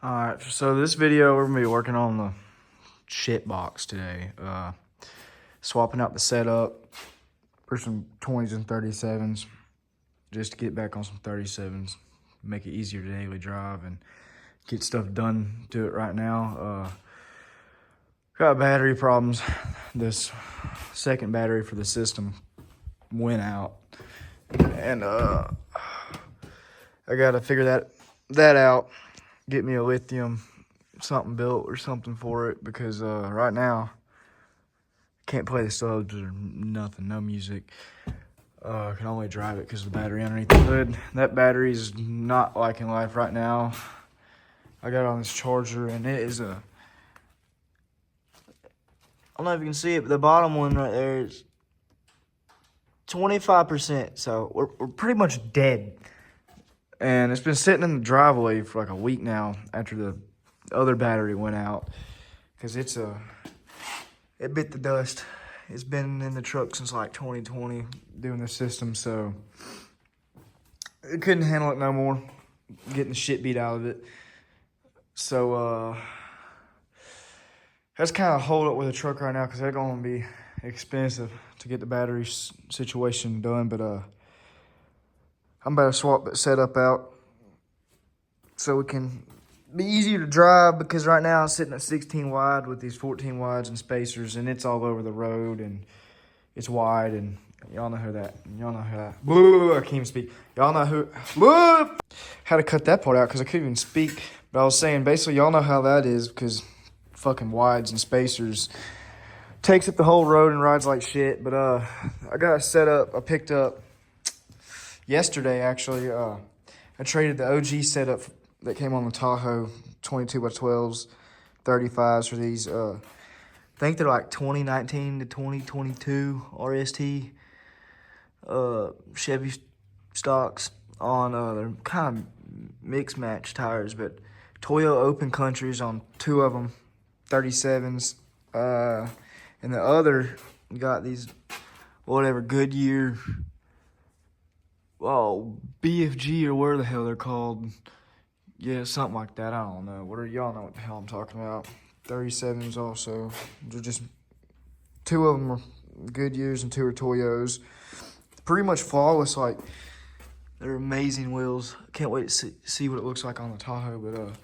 Alright, so this video we're gonna be working on the shit box today. Swapping out the setup for some 20s and 37s, just to get back on some 37s, make it easier to daily drive and get stuff done to it right now. Got battery problems. This second battery for the system went out, and I gotta figure that out. Get me a lithium something built or something for it, because right now can't play the subs or nothing, no music. Can only drive it because of the battery underneath the hood. That battery is not liking life right now. I got it on this charger, and it is I don't know if you can see it, but the bottom one right there is 25%. So we're pretty much dead. And it's been sitting in the driveway for like a week now after the other battery went out, because it bit the dust. It's been in the truck since like 2020 doing the system, so it couldn't handle it no more, getting the shit beat out of it. So that's kind of hold up with the truck right now, because they're going to be expensive to get the battery situation done. But I'm about to swap that setup out so it can be easier to drive, because right now I'm sitting at 16 wide with these 14 wides and spacers, and it's all over the road, and it's wide, and y'all know Boo, I can't even speak. Y'all know who. Boo! Had to cut that part out because I couldn't even speak. But I was saying, basically, y'all know how that is, because fucking wides and spacers takes up the whole road and rides like shit. But I got a setup I picked up yesterday, actually. I traded the OG setup that came on the Tahoe 22x12s, 35s for these. I think they're like 2019 to 2022 RST Chevy stocks on. They're kind of mixed match tires, but Toyo Open Countries on two of them, 37s. And the other got these whatever Goodyear, BFG or where the hell they're called. Yeah, something like that. I don't know. Y'all know what the hell I'm talking about. 37s also. They're just two of them are Goodyears and two are Toyos. Pretty much flawless. Like, they're amazing wheels. Can't wait to see what it looks like on the Tahoe. But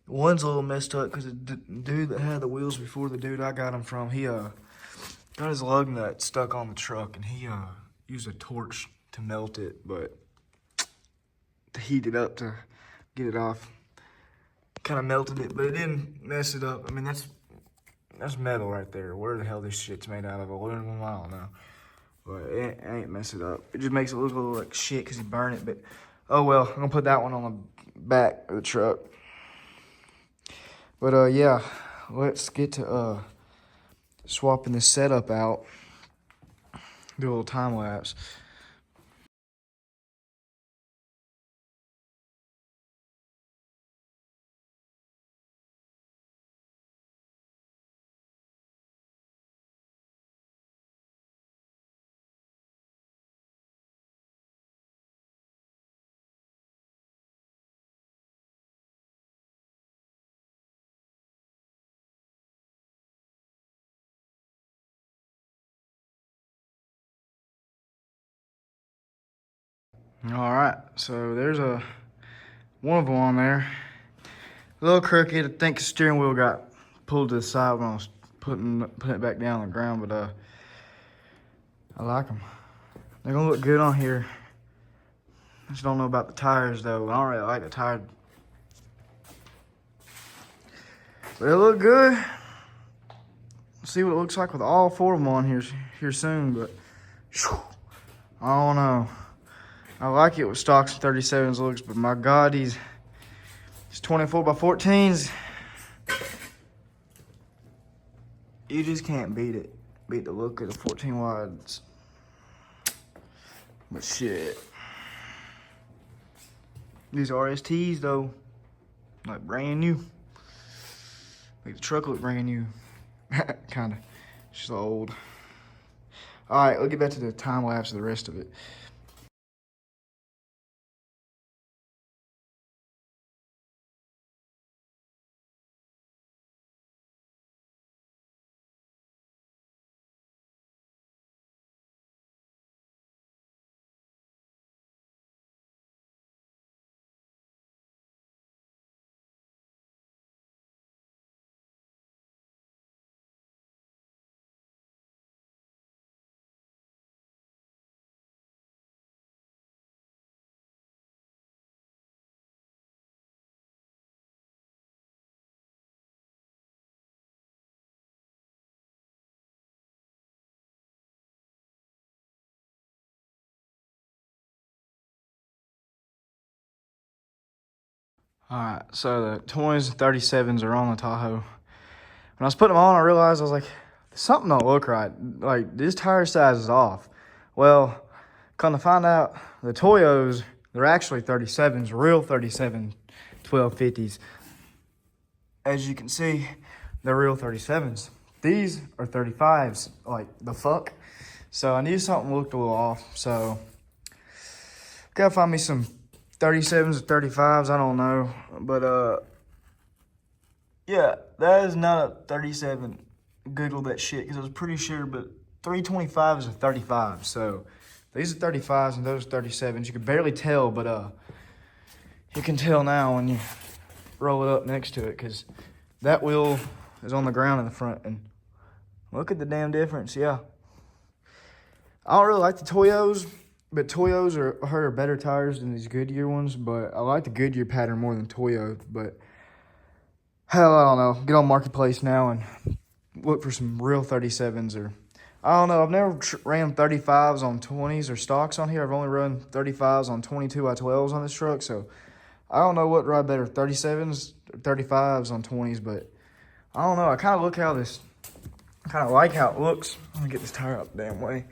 one's a little messed up because the dude that had the wheels before the dude I got them from, he got his lug nut stuck on the truck, and he used a torch to melt it, but to heat it up to get it off, kind of melted it, but it didn't mess it up. I mean, that's metal right there. Where the hell this shit's made out of? Aluminum? I don't know. But it ain't mess it up. It just makes it look a little like shit because he burned it. But oh well, I'm gonna put that one on the back of the truck. But yeah, let's get to swapping this setup out. Do a little time lapse. All right, so there's one of them on there. A little crooked. I think the steering wheel got pulled to the side when I was putting it back down on the ground, but I like them. They're gonna look good on here. I just don't know about the tires though. I don't really like the tires, but they look good. Let's see what it looks like with all four of them on here soon. But whew, I don't know. I like it with stocks and 37s looks, but my God, these 24x14s, you just can't beat it. Beat the look of the 14 wides. But shit, these RSTs though, like brand new. Make the truck look brand new. Kinda. Just old. Alright, we'll get back to the time lapse of the rest of it. All right, so the 20s and 37s are on the Tahoe. When I was putting them on, I realized I was like, something don't look right. Like, this tire size is off. Well, come to find out, the Toyos, they're actually 37s, real 37 1250s. As you can see, they're real 37s. These are 35s, like the fuck. So I knew something looked a little off. So gotta find me some 37s or 35s, I don't know. But yeah, that is not a 37. Google that shit because I was pretty sure, but 325 is a 35. So these are 35s and those are 37s. You can barely tell, but you can tell now when you roll it up next to it because that wheel is on the ground in the front. And look at the damn difference, yeah. I don't really like the Toyos, but Toyos are better tires than these Goodyear ones. But I like the Goodyear pattern more than Toyo. But hell, I don't know. Get on Marketplace now and look for some real 37s or I don't know. I've never ran 35s on 20s or stocks on here. I've only run 35s on 22x12s on this truck. So I don't know what ride better, 37s or 35s on 20s. But I don't know. I kind of like how it looks. I'm gonna get this tire up the damn way.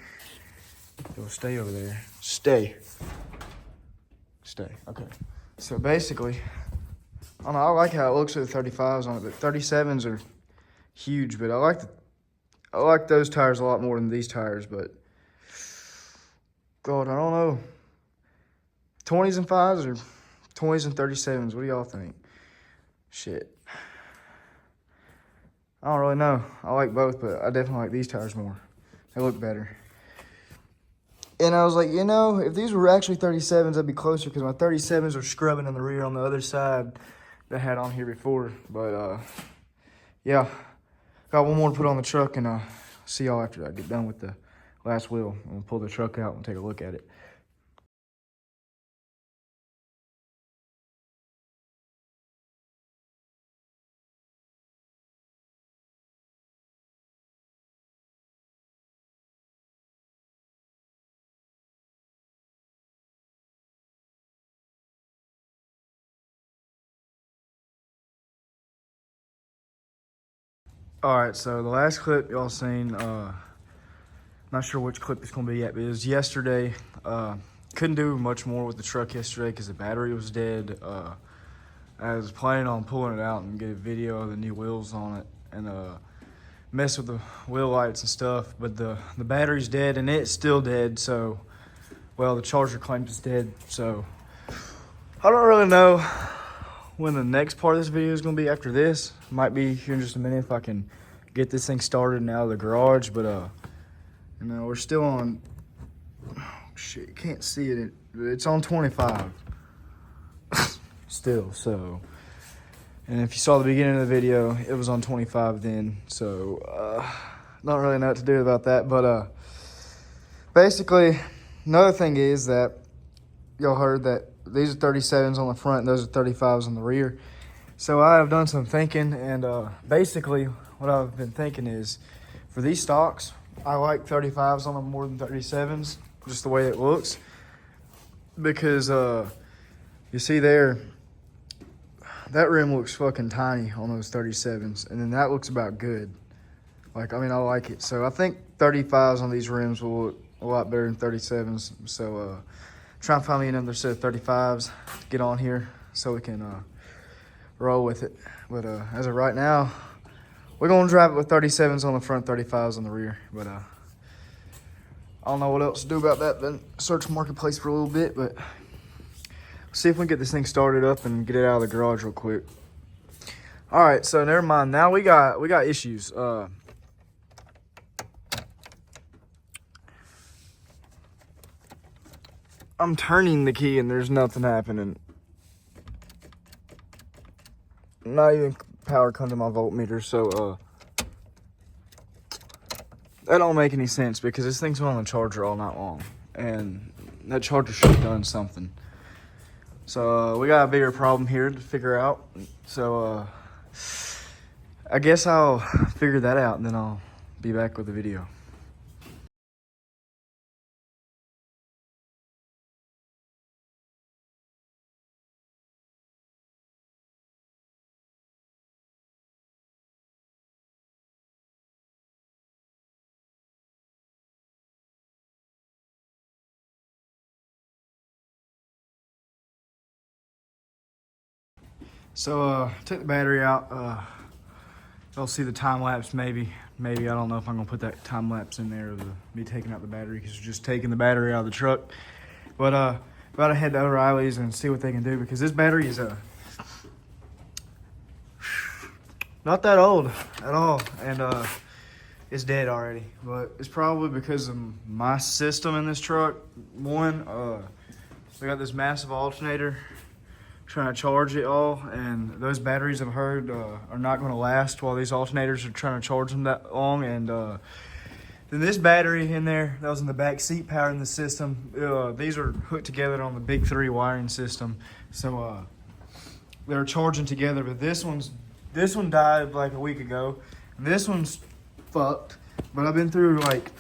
It'll stay over there. Stay. Okay. So basically, I don't know. I like how it looks with the 35s on it, but 37s are huge. But I like those tires a lot more than these tires. But God, I don't know. 20s and 5s or 20s and 37s. What do y'all think? Shit. I don't really know. I like both, but I definitely like these tires more. They look better. And I was like, you know, if these were actually 37s, I'd be closer because my 37s are scrubbing in the rear on the other side that I had on here before. But, yeah, got one more to put on the truck, and see y'all after I get done with the last wheel. I'm going to pull the truck out and take a look at it. All right, so the last clip y'all seen, not sure which clip it's going to be yet, but it was yesterday. Couldn't do much more with the truck yesterday because the battery was dead. I was planning on pulling it out and get a video of the new wheels on it and mess with the wheel lights and stuff, but the battery's dead and it's still dead. So, well, the charger claims it's dead. So I don't really know when the next part of this video is going to be after this. Might be here in just a minute if I can get this thing started and out of the garage. But you know, we're still on, oh shit, you can't see it, it's on 25 still. So, and if you saw the beginning of the video, it was on 25 then. So not really know what to do about that. But basically, another thing is that y'all heard that these are 37s on the front and those are 35s on the rear. So I have done some thinking, and basically what I've been thinking is for these stocks, I like 35s on them more than 37s, just the way it looks. Because you see there, that rim looks fucking tiny on those 37s, and then that looks about good. Like, I mean, I like it. So I think 35s on these rims will look a lot better than 37s. So try and find me another set of 35s to get on here so we can roll with it. But as of right now, we're going to drive it with 37s on the front, 35s on the rear. But I don't know what else to do about that than search Marketplace for a little bit. But see if we can get this thing started up and get it out of the garage real quick. All right, so never mind. Now we got issues. I'm turning the key and there's nothing happening. Not even power come to my voltmeter, so that don't make any sense because this thing's been on the charger all night long, and that charger should have done something. So we got a bigger problem here to figure out. So I guess I'll figure that out and then I'll be back with the video. So took the battery out. You'll see the time lapse maybe. I don't know if I'm gonna put that time lapse in there of me taking out the battery because we're just taking the battery out of the truck. But about to head to O'Reilly's and see what they can do because this battery is not that old at all, and it's dead already. But it's probably because of my system in this truck. One, we got this massive alternator trying to charge it all, and those batteries I've heard are not going to last while these alternators are trying to charge them that long. And then this battery in there that was in the back seat powering the system, these are hooked together on the big 3 wiring system, so they're charging together. But this one died like a week ago, and this one's fucked. But I've been through like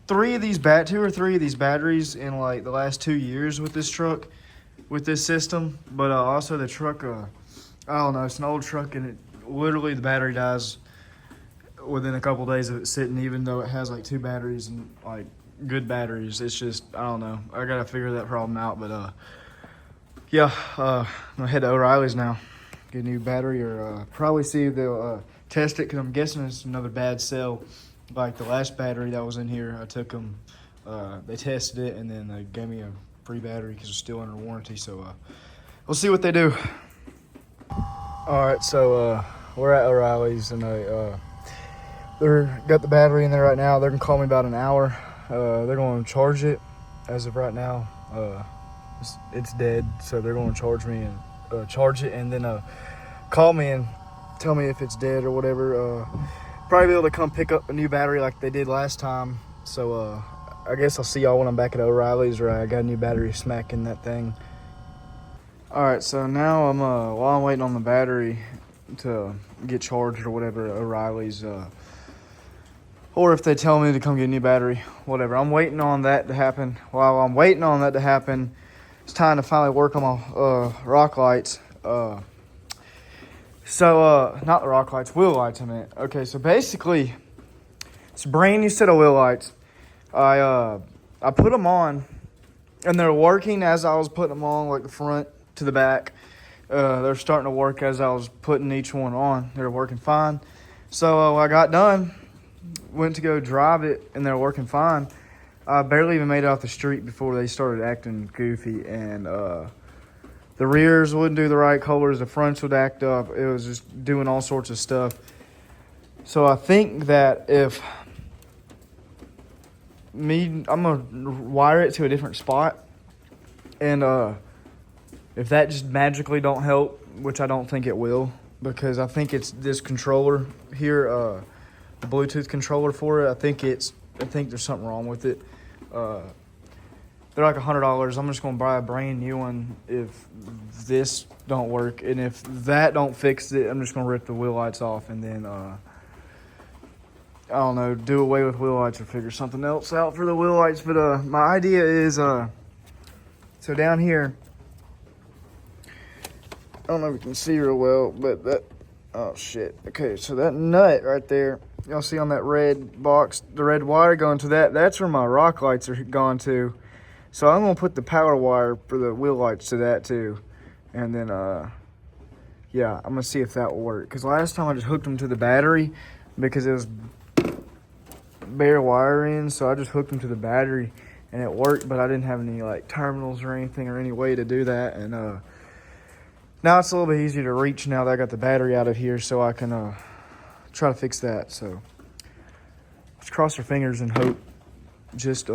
2 or 3 of these batteries in like the last 2 years with this truck, with this system. But also the truck, I don't know, it's an old truck, and it literally, the battery dies within a couple days of it sitting, even though it has like 2 batteries and like good batteries. It's just, I don't know, I gotta figure that problem out. But yeah, I'm gonna head to O'Reilly's now, get a new battery, or probably see if they'll test it, because I'm guessing it's another bad cell like the last battery that was in here. I took them, they tested it, and then they gave me a free battery because it's still under warranty. So we'll see what they do. All right, so we're at O'Reilly's, and they're got the battery in there right now. They're gonna call me about an hour. They're gonna charge it. As of right now, it's dead, so they're gonna charge me and charge it, and then call me and tell me if it's dead or whatever. Probably be able to come pick up a new battery like they did last time. So I guess I'll see y'all when I'm back at O'Reilly's, or I got a new battery smacking that thing. All right, so now I'm while I'm waiting on the battery to get charged or whatever at O'Reilly's, or if they tell me to come get a new battery, whatever. I'm waiting on that to happen. While I'm waiting on that to happen, it's time to finally work on my rock lights. So, not the rock lights, wheel lights, I meant. Okay, so basically, it's a brand new set of wheel lights. I put them on, and they're working as I was putting them on, like the front to the back. They're starting to work as I was putting each one on. They're working fine. So, I got done, went to go drive it, and they're working fine. I barely even made it off the street before they started acting goofy, and the rears wouldn't do the right colors. The fronts would act up. It was just doing all sorts of stuff. So I think that I'm going to wire it to a different spot. And if that just magically don't help, which I don't think it will, because I think it's this controller here, the Bluetooth controller for it. I think there's something wrong with it. They're like $100. I'm just going to buy a brand new one if this don't work. And if that don't fix it, I'm just going to rip the wheel lights off and then, I don't know, do away with wheel lights or figure something else out for the wheel lights. But my idea is, so down here, I don't know if you can see real well, but that, oh shit. Okay, so that nut right there, y'all see on that red box, the red wire going to that's where my rock lights are gone to. So I'm going to put the power wire for the wheel lights to that too. And then, yeah, I'm going to see if that will work. Because last time I just hooked them to the battery because it was bare wiring. So I just hooked them to the battery and it worked. But I didn't have any like terminals or anything or any way to do that. And now it's a little bit easier to reach now that I got the battery out of here. So I can try to fix that. So let's cross our fingers and hope just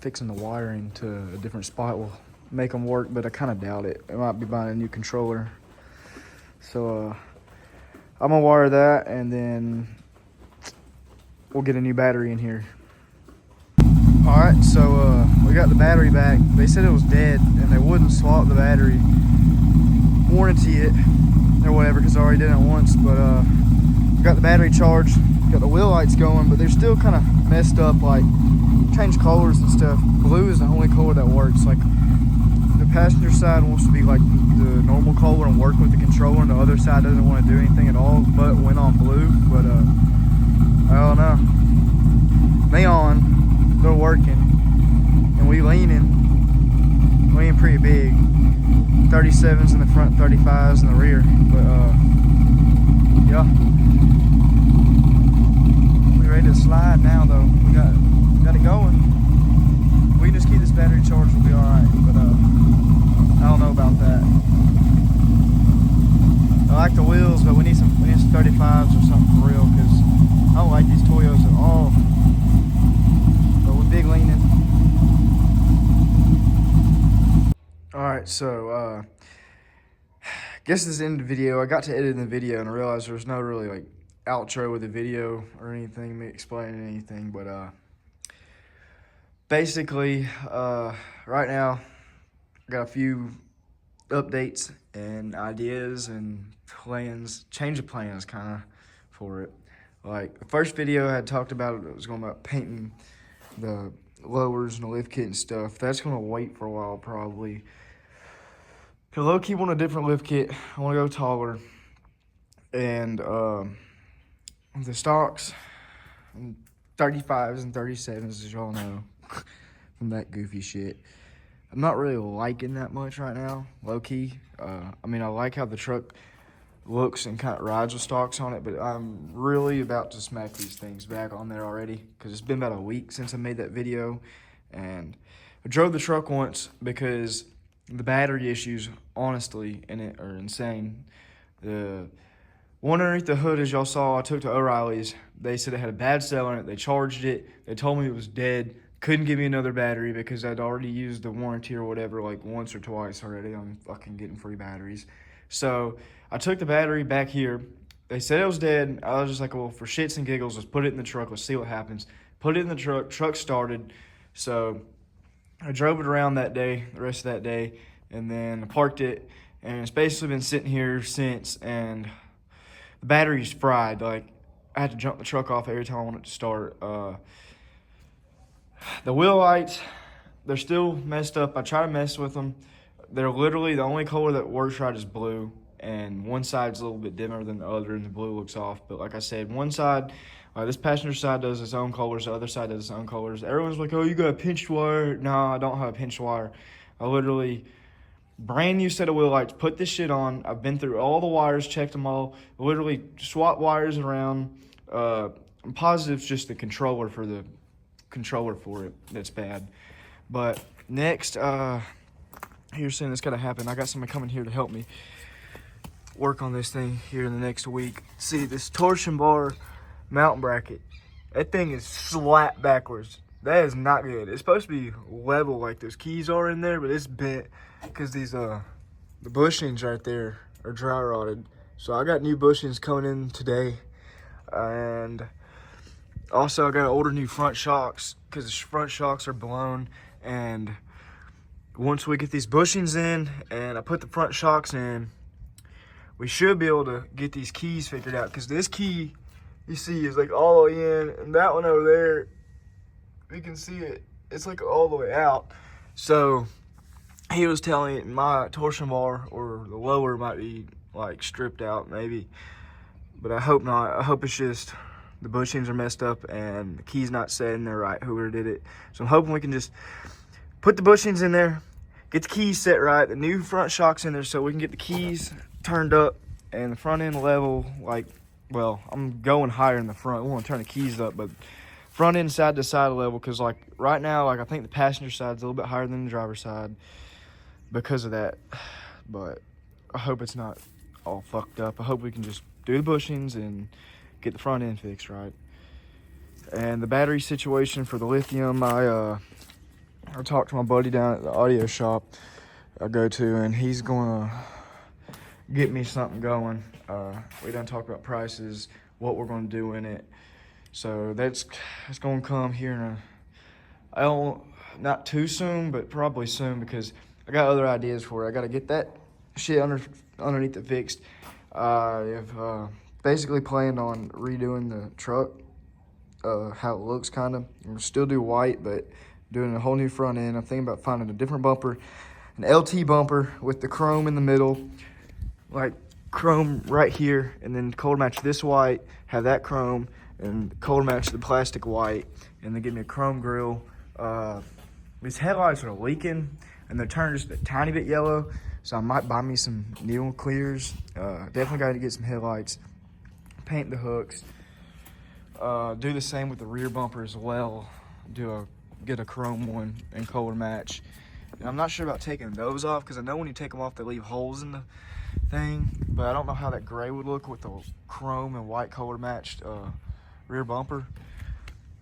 fixing the wiring to a different spot will make them work, but I kind of doubt it. I might be buying a new controller. So I'm gonna wire that, and then we'll get a new battery in here. All right, so we got the battery back. They said it was dead, and they wouldn't swap the battery, warranty it, or whatever, because I already did it once. But we got the battery charged, got the wheel lights going, but they're still kind of messed up, like change colors and stuff. Blue is the only color that works. Like the passenger side wants to be like the normal color and work with the controller, and the other side doesn't want to do anything at all but went on blue. But I don't know. They on, they're working, and we leaning pretty big. 37s in the front, 35s tires in the rear. But yeah, we ready to slide now though. We got it going. We can just keep this battery charged, we'll be all right. But I don't know about that. I like the wheels, but we need some 35s or something for real, because I don't like these Toyos at all. But we're big leaning. Alright, so guess this is the end of the video. I got to editing the video and I realized there was no really like outro with the video or anything, me explaining anything, but basically right now I got a few updates and ideas and plans, change of plans kind of for it. Like the first video I had talked about, it was going about painting the lowers and the lift kit and stuff. That's going to wait for a while probably. Cause low key want a different lift kit. I want to go taller. And the stocks, 35s and 37s, as y'all know, from that goofy shit. I'm not really liking that much right now, low key. I mean, I like how the truck looks and kind of rides with stocks on it, but I'm really about to smack these things back on there already, because it's been about a week since I made that video. And I drove the truck once because the battery issues, honestly, in it are insane. The one underneath the hood, as y'all saw, I took to O'Reilly's. They said it had a bad cell in it. They charged it. They told me it was dead. Couldn't give me another battery because I'd already used the warranty or whatever like once or twice already. I'm fucking getting free batteries. So I took the battery back here. They said it was dead. I was just like, well, for shits and giggles, let's put it in the truck. Let's see what happens. Put it in the truck. Truck started. So I drove it around that day, the rest of that day, and then I parked it, and it's basically been sitting here since, and the battery's fried. Like, I had to jump the truck off every time I want it to start. The wheel lights, they're still messed up. I try to mess with them. They're literally, the only color that works right is blue, and one side's a little bit dimmer than the other, and the blue looks off. But like I said, one side, this passenger side does its own colors, the other side does its own colors. Everyone's like, oh, you got a pinched wire. No, I don't have a pinched wire. I literally, brand new set of wheel lights, put this shit on. I've been through all the wires, checked them all, literally swapped wires around. I'm positive it's just the controller for it that's bad. But next, here soon it's gotta happen. I got somebody coming here to help me work on this thing here in the next week. See, this torsion bar mountain bracket, that thing is slapped backwards. That is not good. It's supposed to be level like those keys are in there, but it's bent because these the bushings right there are dry rotted. So I got new bushings coming in today, and also I got to order new front shocks because the front shocks are blown. And once we get these bushings in and I put the front shocks in, we should be able to get these keys figured out, because this key you see is like all the way in, and that one over there, you can see it, it's like all the way out. So he was telling me my torsion bar or the lower might be like stripped out maybe, but I hope not. I hope it's just the bushings are messed up and the key's not set in there right, whoever did it. So I'm hoping we can just put the bushings in there, get the keys set right, the new front shocks in there, so we can get the keys turned up and the front end level. Like, well, I'm going higher in the front. I want to turn the keys up, but front end side to side level, because like right now, like I think the passenger side's a little bit higher than the driver's side because of that. But I hope it's not all fucked up. I hope we can just do the bushings and get the front end fixed right. And the battery situation for the lithium, I talked to my buddy down at the audio shop I go to, and he's gonna get me something going. We done talked about prices, what we're gonna do in it. So that's gonna come here in not too soon, but probably soon, because I got other ideas for it. I gotta get that shit underneath it fixed. I have basically planned on redoing the truck, how it looks kind of. We'll still do white, but doing a whole new front end. I'm thinking about finding a different bumper, an LT bumper with the chrome in the middle, like chrome right here, and then color match this white, have that chrome, and color match the plastic white, and then give me a chrome grill. These headlights are leaking, and they're turning just a tiny bit yellow. So I might buy me some needle clears. Definitely got to get some headlights, paint the hooks. Do the same with the rear bumper as well. Get a chrome one and color match. And I'm not sure about taking those off because I know when you take them off they leave holes in the thing, but I don't know how that gray would look with the chrome and white color matched rear bumper.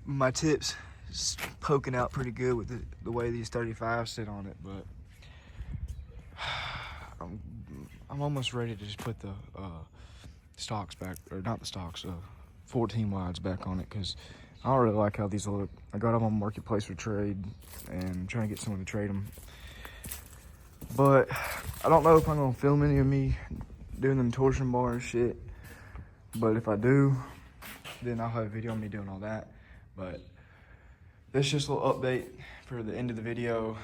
My tips is poking out pretty good with the way these 35s sit on it, but I'm almost ready to just put the stocks back, or not the stocks, 14 wides back on it, because I don't really like how these look. I got them on Marketplace for trade and trying to get someone to trade them. But I don't know if I'm gonna film any of me doing them torsion bar and shit. But if I do, then I'll have a video of me doing all that. But this is just a little update for the end of the video.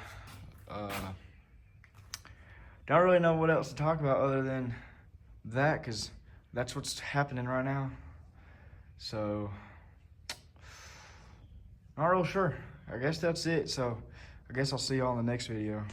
Don't really know what else to talk about other than that, because that's what's happening right now. So, not real sure. I guess that's it. So, I guess I'll see y'all in the next video.